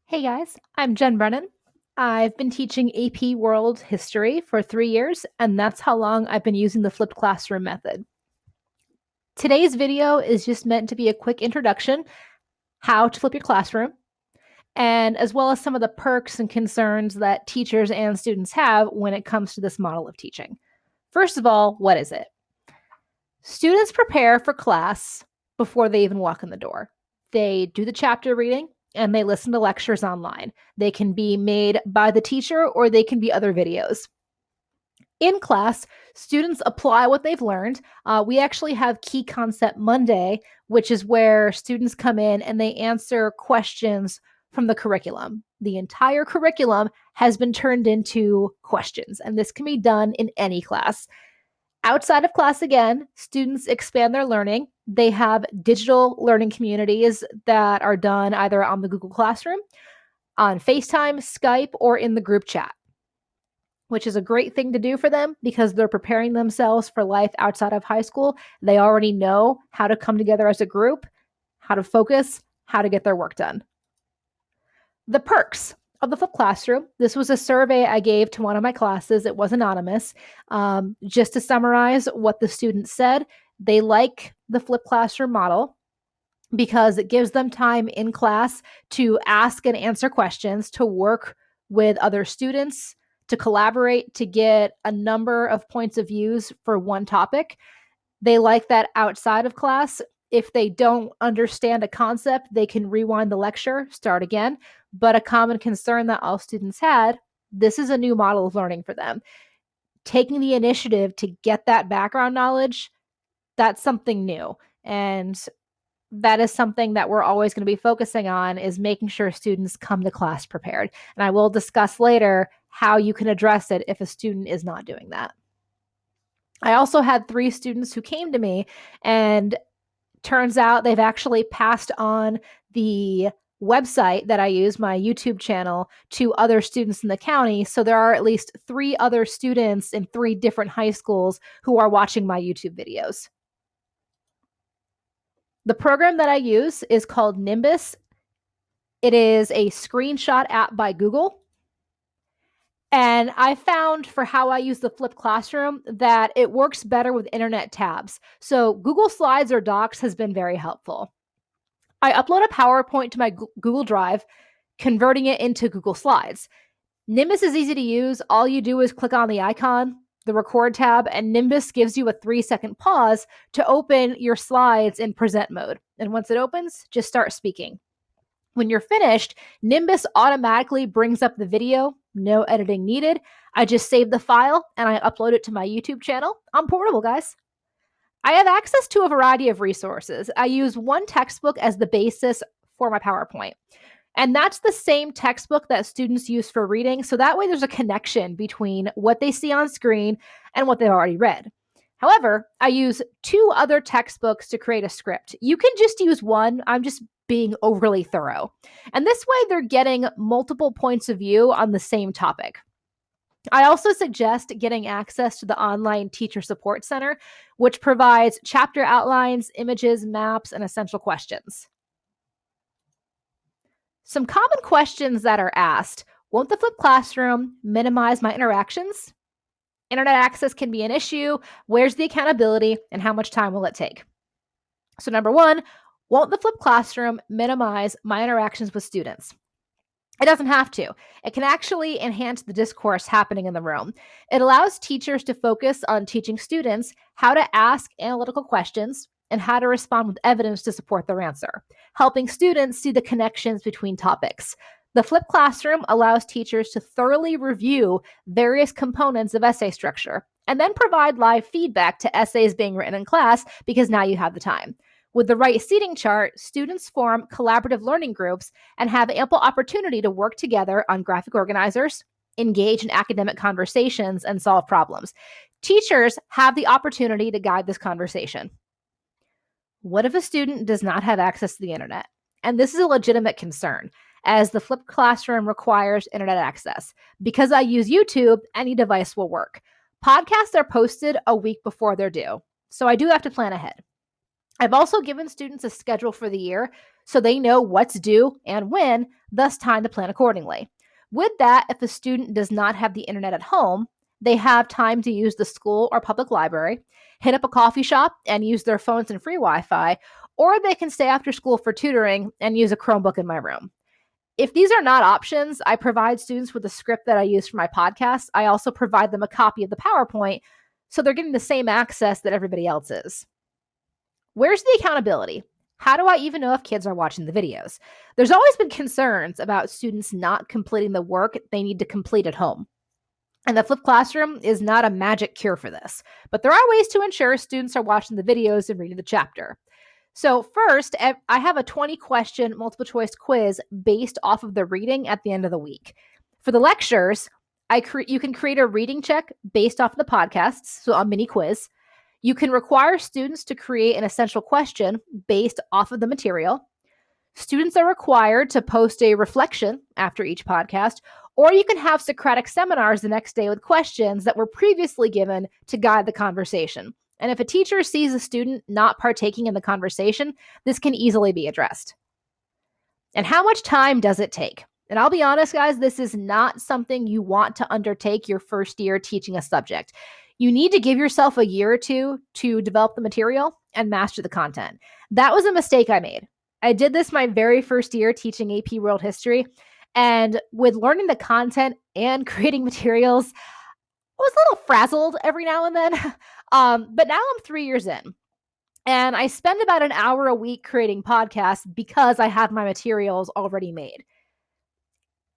Hey guys, I'm Jen Brennan. I've been teaching AP World History for 3 years, and that's how long I've been using the flipped classroom method. Today's video is just meant to be a quick introduction, how to flip your classroom, and as well as some of the perks and concerns that teachers and students have when it comes to this model of teaching. First of all, what is it? Students prepare for class before they even walk in the door. They do the chapter reading and they listen to lectures online. They can be made by the teacher or they can be other videos. In class, students apply what they've learned. We actually have Key Concept Monday, which is where students come in and they answer questions from the curriculum. The entire curriculum has been turned into questions, and this can be done in any class. Outside of class, again, students expand their learning. They have digital learning communities that are done either on the Google Classroom, on FaceTime, Skype, or in the group chat, which is a great thing to do for them because they're preparing themselves for life outside of high school. They already know how to come together as a group, how to focus, how to get their work done. The perks of the flipped classroom. This was a survey I gave to one of my classes. It was anonymous. Just to summarize what the students said, they like the flipped classroom model because it gives them time in class to ask and answer questions, to work with other students, to collaborate, to get a number of points of views for one topic. They like that outside of class, if they don't understand a concept, they can rewind the lecture, start again. But a common concern that all students had, this is a new model of learning for them. Taking the initiative to get that background knowledge, that's something new. And that is something that we're always going to be focusing on, is making sure students come to class prepared. And I will discuss later how you can address it if a student is not doing that. I also had 3 students who came to me, and turns out they've actually passed on the website that I use, my YouTube channel, to other students in the county. So there are at least 3 other students in 3 different high schools who are watching my YouTube videos. The program that I use is called Nimbus. It is a screenshot app by Google. And I found, for how I use the flipped classroom, that it works better with internet tabs. So Google Slides or Docs has been very helpful. I upload a PowerPoint to my Google Drive, converting it into Google Slides. Nimbus is easy to use. All you do is click on the icon, the record tab, and Nimbus gives you a 3-second pause to open your slides in present mode. And once it opens, just start speaking. When you're finished, Nimbus automatically brings up the video, no editing needed. I just save the file and I upload it to my YouTube channel. I'm portable, guys. I have access to a variety of resources. I use one textbook as the basis for my PowerPoint. And that's the same textbook that students use for reading. So that way there's a connection between what they see on screen and what they've already read. However, I use 2 other textbooks to create a script. You can just use one. I'm just being overly thorough. And this way they're getting multiple points of view on the same topic. I also suggest getting access to the online Teacher Support Center, which provides chapter outlines, images, maps, and essential questions. Some common questions that are asked: won't the flipped classroom minimize my interactions? Internet access can be an issue. Where's the accountability, and how much time will it take? So number 1, won't the flipped classroom minimize my interactions with students? It doesn't have to. It can actually enhance the discourse happening in the room. It allows teachers to focus on teaching students how to ask analytical questions and how to respond with evidence to support their answer, helping students see the connections between topics. The flipped classroom allows teachers to thoroughly review various components of essay structure and then provide live feedback to essays being written in class, because now you have the time. With the right seating chart, students form collaborative learning groups and have ample opportunity to work together on graphic organizers, engage in academic conversations, and solve problems. Teachers have the opportunity to guide this conversation. What if a student does not have access to the internet? And this is a legitimate concern, as the flipped classroom requires internet access. Because I use YouTube, any device will work. Podcasts are posted a week before they're due, so I do have to plan ahead. I've also given students a schedule for the year so they know what's due and when, thus time to plan accordingly. With that, if a student does not have the internet at home, they have time to use the school or public library, hit up a coffee shop and use their phones and free Wi-Fi, or they can stay after school for tutoring and use a Chromebook in my room. If these are not options, I provide students with a script that I use for my podcast. I also provide them a copy of the PowerPoint, so they're getting the same access that everybody else is. Where's the accountability? How do I even know if kids are watching the videos? There's always been concerns about students not completing the work they need to complete at home. And the flipped classroom is not a magic cure for this, but there are ways to ensure students are watching the videos and reading the chapter. So first, I have a 20-question multiple choice quiz based off of the reading at the end of the week. For the lectures, you can create a reading check based off of the podcasts, so a mini quiz. You can require students to create an essential question based off of the material. Students are required to post a reflection after each podcast, or you can have Socratic seminars the next day with questions that were previously given to guide the conversation. And if a teacher sees a student not partaking in the conversation, this can easily be addressed. And how much time does it take? And I'll be honest, guys, this is not something you want to undertake your first year teaching a subject. You need to give yourself a year or two to develop the material and master the content. That was a mistake I made. I did this my very first year teaching AP World History. And with learning the content and creating materials, I was a little frazzled every now and then. But now I'm 3 years in. And I spend about an hour a week creating podcasts because I have my materials already made.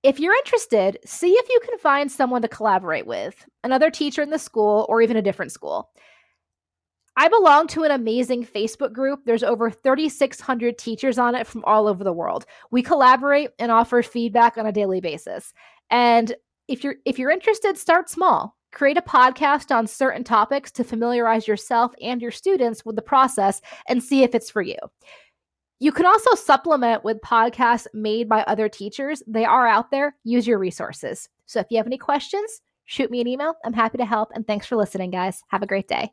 If you're interested, see if you can find someone to collaborate with, another teacher in the school or even a different school. I belong to an amazing Facebook group. There's over 3,600 teachers on it from all over the world. We collaborate and offer feedback on a daily basis. And if you're interested, start small. Create a podcast on certain topics to familiarize yourself and your students with the process and see if it's for you. You can also supplement with podcasts made by other teachers. They are out there. Use your resources. So if you have any questions, shoot me an email. I'm happy to help. And thanks for listening, guys. Have a great day.